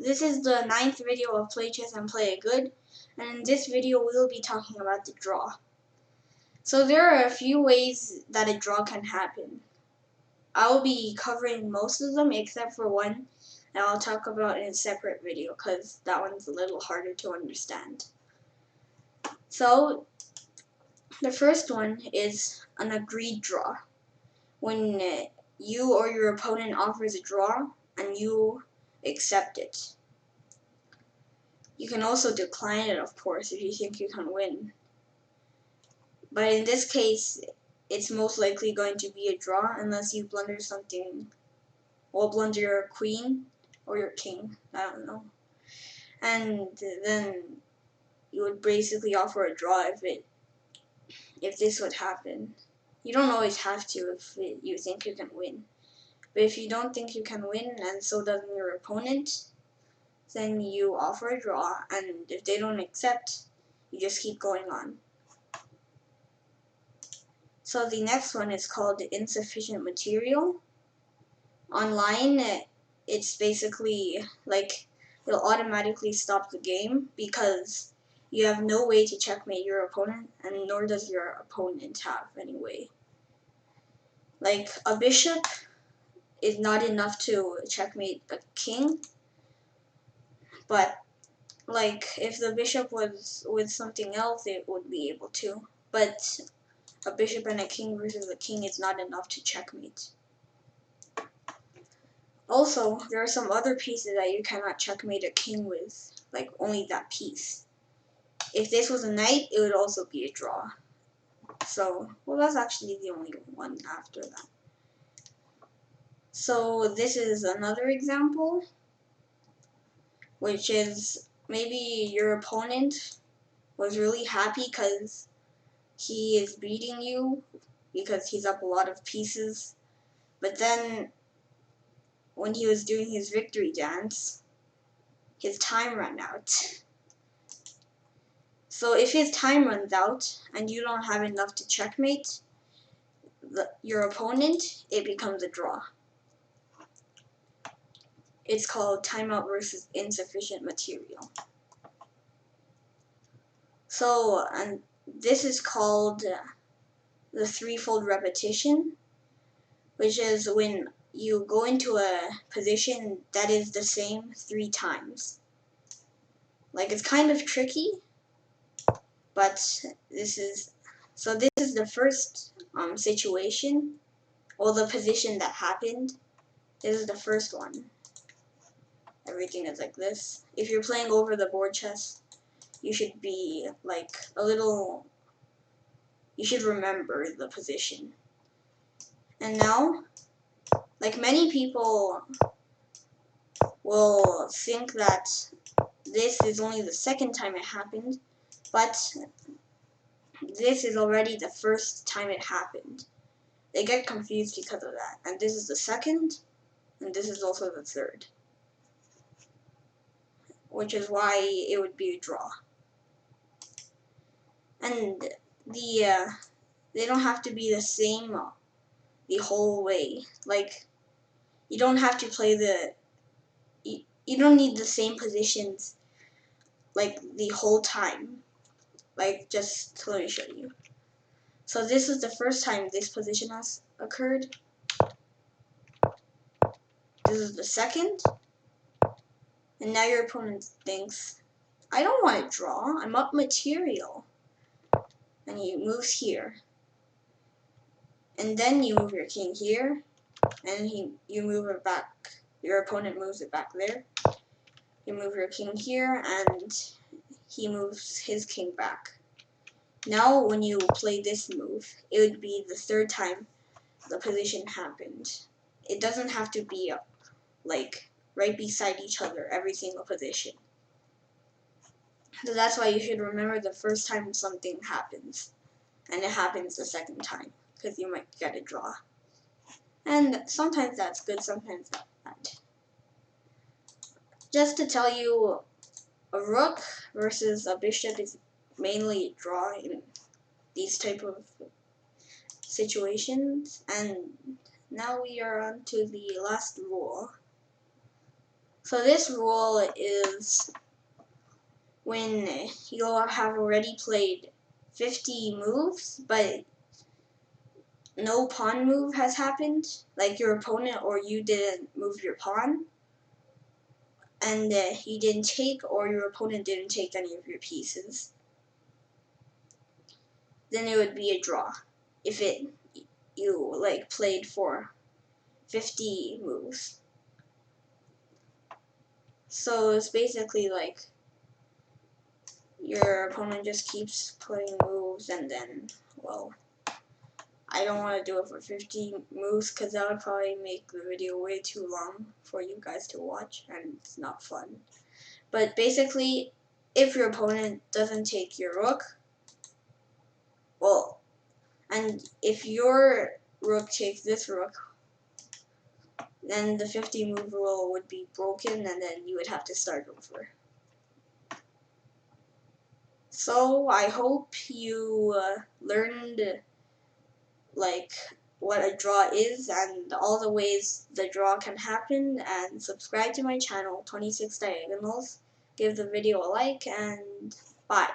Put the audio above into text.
This is the 9th video of Play Chess and Play It Good, and in this video we will be talking about the draw. So there are a few ways that a draw can happen. I will be covering most of them except for one that I'll talk about in a separate video because that one's a little harder to understand. So the first one is an agreed draw. When you or your opponent offers a draw and you accept it. You can also decline it, of course, if you think you can win. But in this case, it's most likely going to be a draw unless you blunder something. Well, blunder your queen or your king, I don't know. And then you would basically offer a draw if this would happen. You don't always have to if you think you can win. But if you don't think you can win, and so doesn't your opponent, then you offer a draw, and if they don't accept, you just keep going on. So the next one is called Insufficient Material. Online, it's basically like it'll automatically stop the game because you have no way to checkmate your opponent, and nor does your opponent have any way. Like a bishop is not enough to checkmate a king, but like if the bishop was with something else, it would be able to. But a bishop and a king versus a king is not enough to checkmate. Also, there are some other pieces that you cannot checkmate a king with, like only that piece. If this was a knight, it would also be a draw. So, well, that's actually the only one after that. So this is another example, which is maybe your opponent was really happy because he is beating you because he's up a lot of pieces, but then when he was doing his victory dance, his time ran out. So if his time runs out and you don't have enough to checkmate your opponent, it becomes a draw. It's called timeout versus insufficient material. So, and this is called the threefold repetition, which is when you go into a position that is the same 3 times. Like, it's kind of tricky, but this is the first situation, or the position that happened. This is the first one. Everything is like this. If you're playing over the board chess, you should be like you should remember the position. And now, like many people will think that this is only the second time it happened, but this is already the first time it happened. They get confused because of that. And this is the second, and this is also the third, which is why it would be a draw. And they don't have to be the same the whole way. Like, you don't have to play you don't need the same positions like the whole time. Like, just let me show you. So this is the first time this position has occurred. This is the second. And now your opponent thinks, I don't want to draw, I'm up material. And he moves here. And then you move your king here, and you move it back. Your opponent moves it back there. You move your king here, and he moves his king back. Now, when you play this move, it would be the third time the position happened. It doesn't have to be like right beside each other, every single position. So that's why you should remember the first time something happens, and it happens the second time, because you might get a draw. And sometimes that's good, sometimes not bad. Just to tell you, a rook versus a bishop is mainly a draw in these type of situations. And now we are on to the last rule. So this rule is when you have already played 50 moves, but no pawn move has happened, like your opponent or you didn't move your pawn, and you didn't take, or your opponent didn't take any of your pieces, then it would be a draw. If you like played for 50 moves. So it's basically like your opponent just keeps putting moves, and then, well, I don't want to do it for 50 moves because that would probably make the video way too long for you guys to watch, and it's not fun. But basically, if your opponent doesn't take your rook, well, and if your rook takes this rook, then the 50 move rule would be broken, and then you would have to start over. So I hope you learned like what a draw is and all the ways the draw can happen, and subscribe to my channel, 26 Diagonals. Give the video a like, and bye.